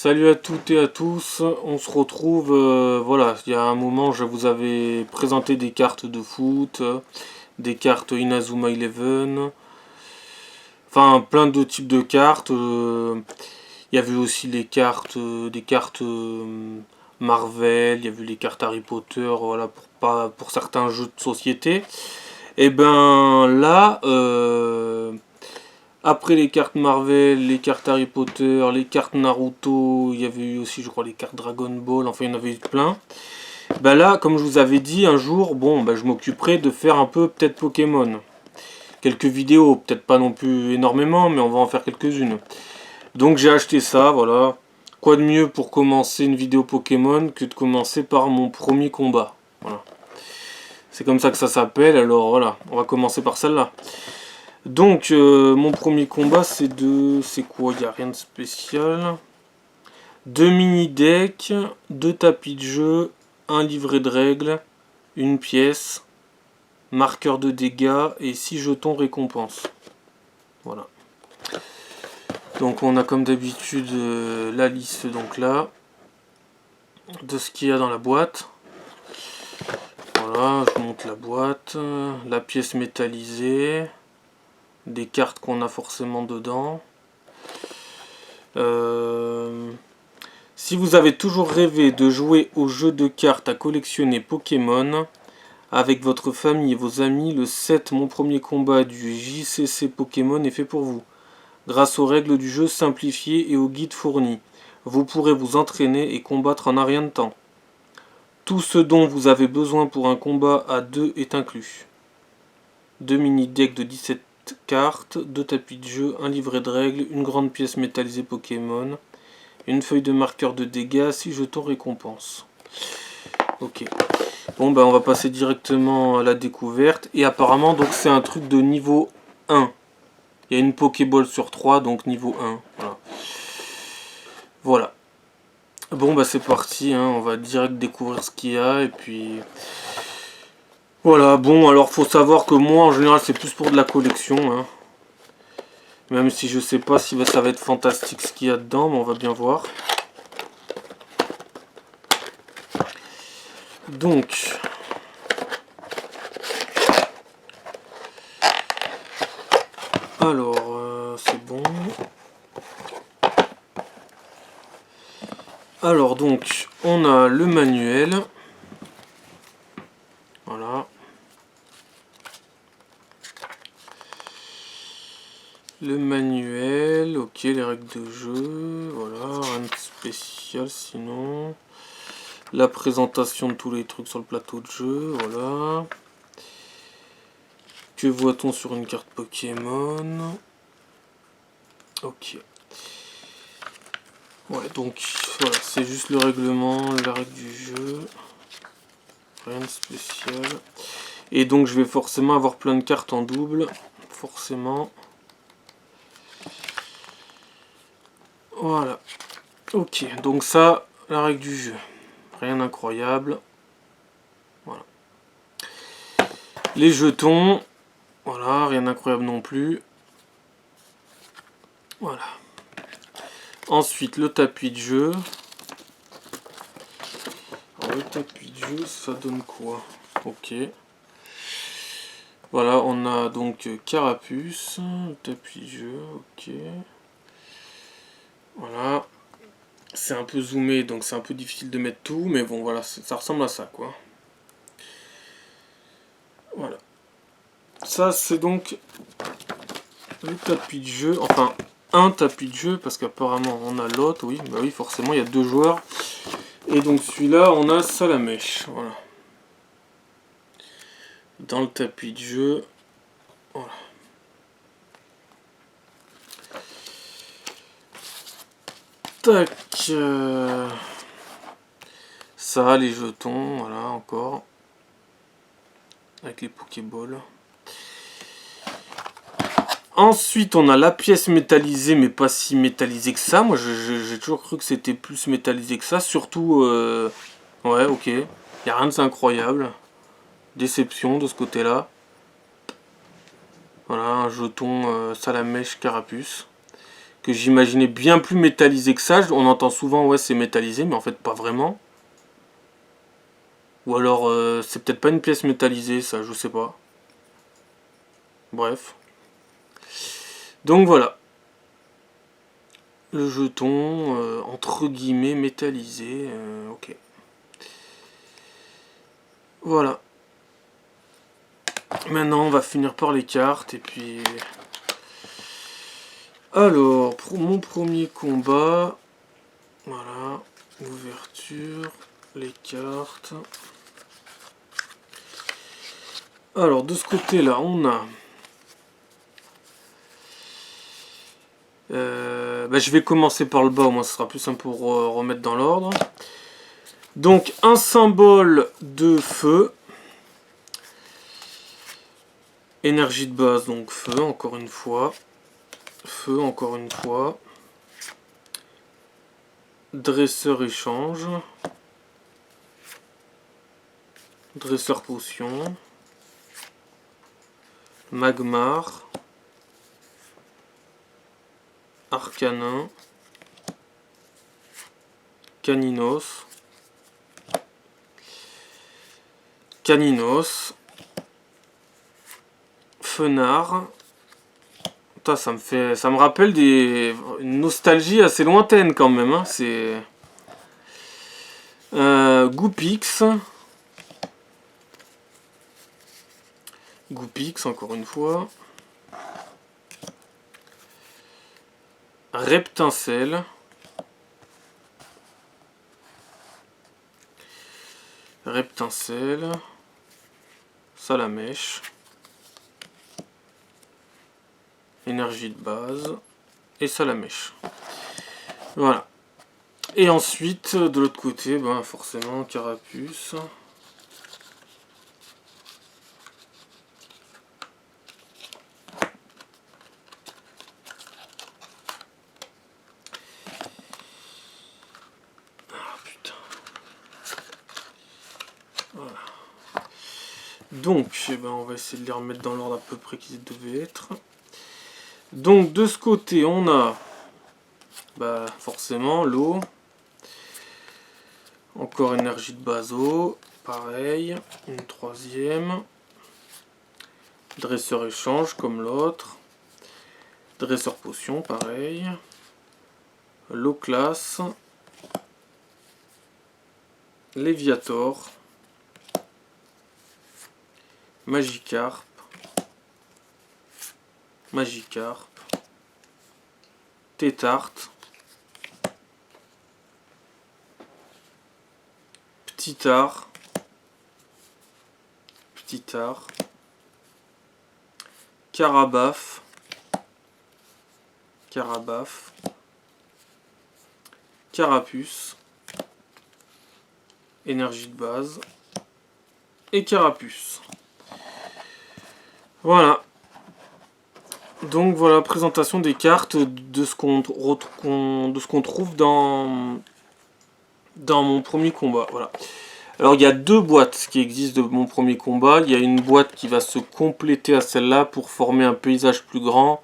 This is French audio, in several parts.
Salut à toutes et à tous, on se retrouve, voilà, il y a un moment je vous avais présenté des cartes de foot, des cartes Inazuma Eleven, enfin plein de types de cartes, il y avait aussi les cartes, des cartes Marvel, il y avait les cartes Harry Potter, voilà, pour certains jeux de société. Et ben là, après les cartes Marvel, les cartes Harry Potter, les cartes Naruto, il y avait eu aussi je crois les cartes Dragon Ball, enfin il y en avait eu plein. Bah là, comme je vous avais dit un jour, bon bah je m'occuperai de faire un peu peut-être Pokémon. Quelques vidéos, peut-être pas non plus énormément, mais on va en faire quelques-unes. Donc j'ai acheté ça, voilà. Quoi de mieux pour commencer une vidéo Pokémon que de commencer par mon premier combat. Voilà. C'est comme ça que ça s'appelle, alors voilà, on va commencer par celle-là. Donc, mon premier combat, c'est de... C'est quoi? Il n'y a rien de spécial. 2 mini-decks, 2 tapis de jeu, un livret de règles, une pièce, marqueur de dégâts et 6 jetons récompense. Voilà. Donc, on a comme d'habitude la liste donc là de ce qu'il y a dans la boîte. Voilà, je monte la boîte, la pièce métallisée, des cartes qu'on a forcément dedans. Si vous avez toujours rêvé de jouer au jeu de cartes à collectionner Pokémon avec votre famille et vos amis, le set Mon Premier Combat du JCC Pokémon est fait pour vous. Grâce aux règles du jeu simplifiées et aux guides fournis, vous pourrez vous entraîner et combattre en un rien de temps. Tout ce dont vous avez besoin pour un combat à 2 est inclus. 2 mini-decks de 17 cartes, 2 tapis de jeu, un livret de règles, une grande pièce métallisée Pokémon, une feuille de marqueur de dégâts, 6 jetons récompense. Ok. Bon ben on va passer directement à la découverte. Et apparemment donc c'est un truc de niveau 1. Il y a une Pokéball sur 3, donc niveau 1. Voilà. Bon bah c'est parti, hein, on va direct découvrir ce qu'il y a et puis... Voilà, bon alors faut savoir que moi en général c'est plus pour de la collection. Hein. Même si je sais pas si ça va être fantastique ce qu'il y a dedans, mais on va bien voir. Donc... Alors, c'est bon. Alors donc, on a le manuel. Voilà. Le manuel, ok, les règles de jeu, voilà, rien de spécial sinon. La présentation de tous les trucs sur le plateau de jeu, voilà. Que voit-on sur une carte Pokémon? Ok. Ouais, donc voilà, c'est juste le règlement, la règle du jeu. Rien de spécial. Et donc je vais forcément avoir plein de cartes en double. Forcément. Voilà. Ok, donc ça, la règle du jeu. Rien d'incroyable. Voilà. Les jetons. Voilà, rien d'incroyable non plus. Voilà. Ensuite, le tapis de jeu. Alors, le tapis de jeu, ça donne quoi? Ok. Voilà, on a donc Carapuce, le tapis de jeu, ok. Voilà. C'est un peu zoomé, donc c'est un peu difficile de mettre tout, mais bon, voilà, ça ressemble à ça, quoi. Voilà. Ça, c'est donc le tapis de jeu, enfin, un tapis de jeu, parce qu'apparemment, on a l'autre, oui, bah oui, forcément, il y a 2 joueurs. Et donc, celui-là, on a Salamèche, voilà. Dans le tapis de jeu, voilà. Tac. Ça, les jetons, voilà, encore. Avec les Pokéballs. Ensuite, on a la pièce métallisée, mais pas si métallisée que ça. Moi, j'ai toujours cru que c'était plus métallisé que ça. Surtout, ouais, ok. Il n'y a rien de incroyable. Déception de ce côté-là. Voilà, un jeton Salamèche Carapuce. que j'imaginais bien plus métallisé que ça. On entend souvent, ouais, c'est métallisé, mais en fait, pas vraiment. Ou alors, c'est peut-être pas une pièce métallisée, ça, je sais pas. Bref. Donc voilà. Le jeton, entre guillemets, métallisé. Ok. Voilà. Maintenant, on va finir par les cartes, et puis... Alors, pour mon premier combat... Voilà. Ouverture, les cartes... Alors, de ce côté-là, on a... je vais commencer par le bas, au moins ce sera plus simple pour remettre dans l'ordre. Donc, un symbole de feu. Énergie de base, donc feu, encore une fois. Feu, encore une fois. Dresseur échange. Dresseur potion. Magmar. Arcanin. Caninos. Caninos. Fenard. Putain, ça me rappelle une nostalgie assez lointaine quand même. Hein. C'est Goupix. Goupix, encore une fois. Reptincelle. Reptincelle. Salamèche. Énergie de base. Et Salamèche. Voilà. Et ensuite, de l'autre côté, ben forcément, Carapuce. Donc, on va essayer de les remettre dans l'ordre à peu près qu'ils devaient être. Donc, de ce côté, on a forcément l'eau. Encore énergie de base eau. Pareil. Une troisième. Dresseur échange comme l'autre. Dresseur potion, pareil. L'eau classe. Léviator. Magikarp. Magikarp. Tétarte. Petitard. Petitard. Carabaf. Carabaf. Carapuce. Énergie de base. Et Carapuce. Voilà. Donc voilà, présentation des cartes de ce qu'on trouve dans mon premier combat. Voilà. Alors il y a deux boîtes qui existent de mon premier combat. Il y a une boîte qui va se compléter à celle-là pour former un paysage plus grand.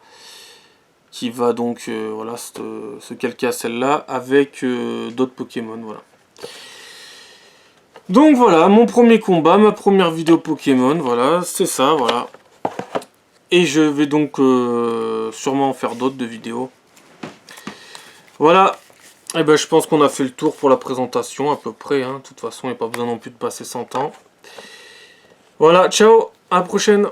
Qui va donc voilà, se calquer à celle-là avec d'autres Pokémon. Voilà. Donc voilà, mon premier combat, ma première vidéo Pokémon. Voilà, c'est ça, voilà. Et je vais donc sûrement en faire d'autres de vidéos. Voilà. Et je pense qu'on a fait le tour pour la présentation à peu près. Hein. De toute façon, il n'y a pas besoin non plus de passer 100 ans. Voilà, ciao, à la prochaine.